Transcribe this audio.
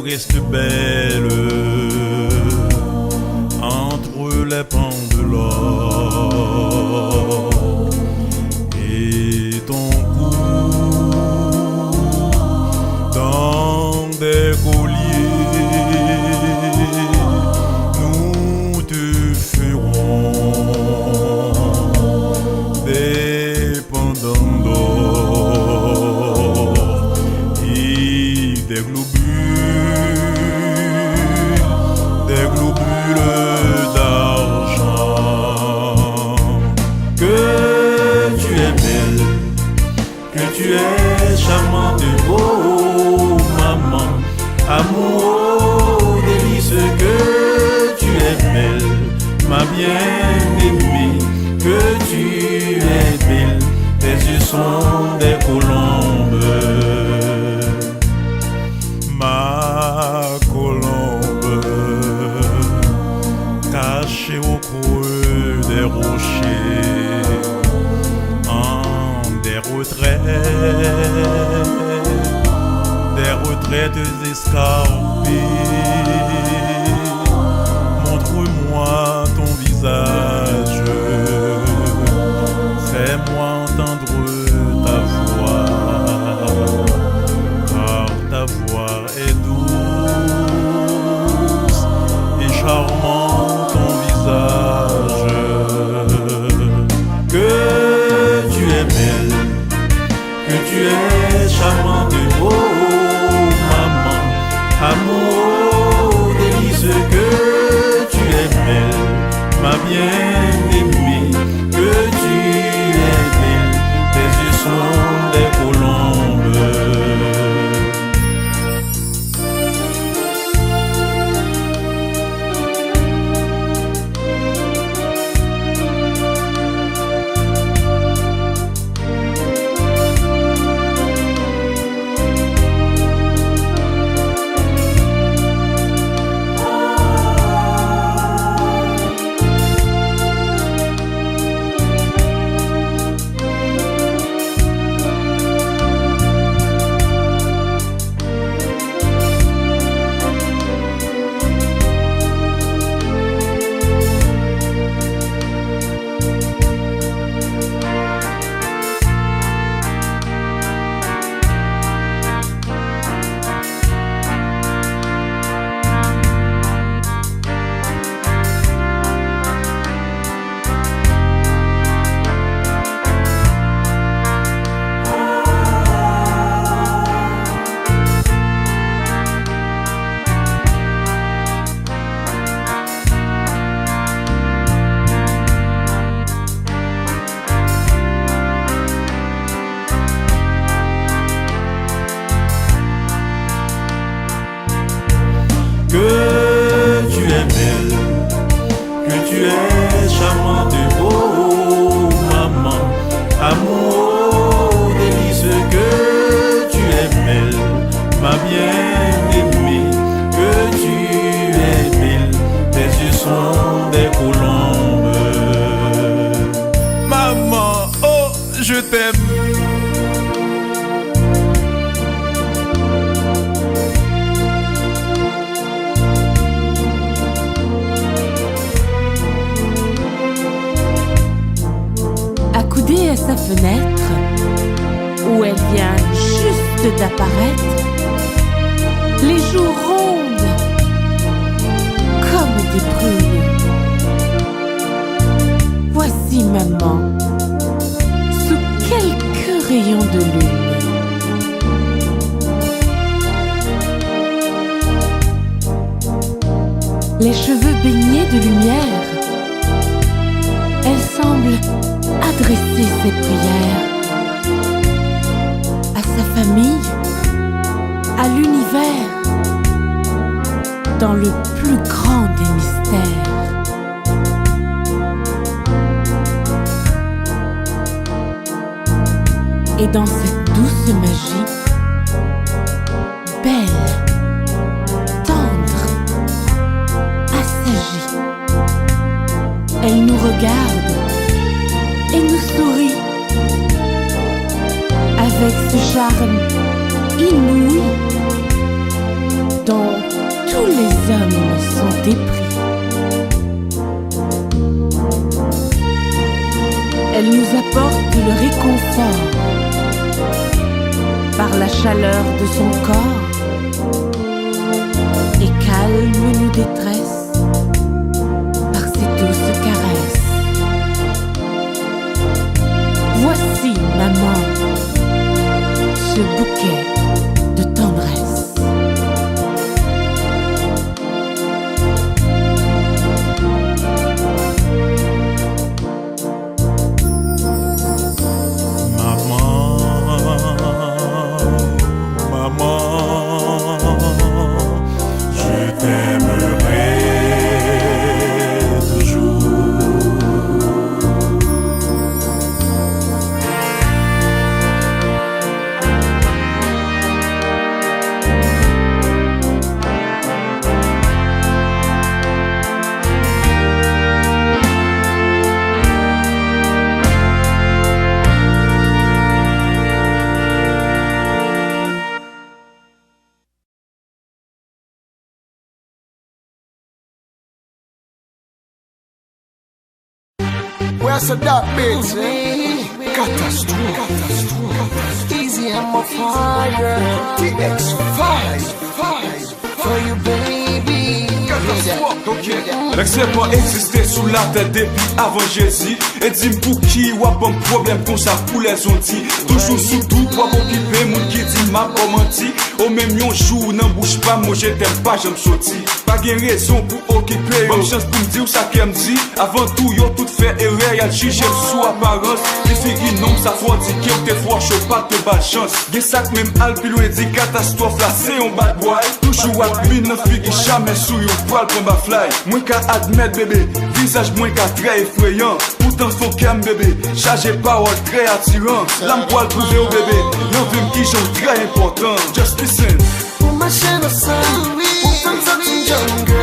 reste belle entre les pans de l'or et ton cou dans des colliers. Nous te ferons des pendants d'or et des globules d'argent. Que tu es belle, que tu es charmante, oh maman, amour, délice, que tu es belle, ma bien-aimée, que tu es belle, tes yeux sont des colombes, ma colombe, cachée au creux des rochers, en des retraites escarpées. Montre-moi ton visage, fais-moi entendre ta voix, car ta voix est douce et charmant ton visage. Que tu es belle, que tu es charmante, oh maman, amour, délice, que tu es belle, ma bien-aimée, que tu es belle, tes yeux sont des colombes. Que tu es belle, que tu es charmante, oh maman, amour, délice, que tu es belle, ma bien-aimée, que tu es belle, tes yeux sont des colombes. Maman, oh, je t'aime. Accoudée à sa fenêtre, où elle vient juste d'apparaître, les joues rondes comme des prunes. Voici maman, sous quelques rayons de lune. Les cheveux baignés de lumière, elle semble adresser ses prières à sa famille, à l'univers, dans le plus grand des mystères. Et dans cette douce magie, belle, tendre, assagie, elle nous regarde et nous sourit avec ce charme inouï dont tous les hommes sont épris. Elle nous apporte le réconfort par la chaleur de son corps et calme nos détresses par ses douces caresses. Voici, maman, ce bouquet de tendresse. Where's that bitch? Catastrophe. Easy, I'm a fire. TX5 for you, baby. L'excès pas existé sous la tête depuis avant Jésus. Et dis pour qui ou a bon problème comme ça pour les ontis. Toujours sous tout, pas bon qui paie, moun qui dit m'a pas menti. Au même yon jour, n'en bouge pas, moi je t'aime pas, j'aime sorti. Pas gain raison pour occuper, bonne chance pour me dire ça qu'elle me dit. Avant tout, yo tout fait erreur, y'a jugé sous apparence. Les filles non, ça faut dire qu'il te faut chaud, pas de bad chance. Gen sac même alpi loin dit catastrophe là, c'est un bad boy. Toujours à pluie, n'en fille qui jamais sous yon poil pour ma fly. Moins qu'à admettre bébé, visage moins qu'à très effrayant. Pourtant faut qu'elle bébé, chargé parole très attirant. L'âme poil prouvé au bébé, y'en veut qui sont très important. Just listen. Pour ma chaîne au sein, pour comme ça tu jungle.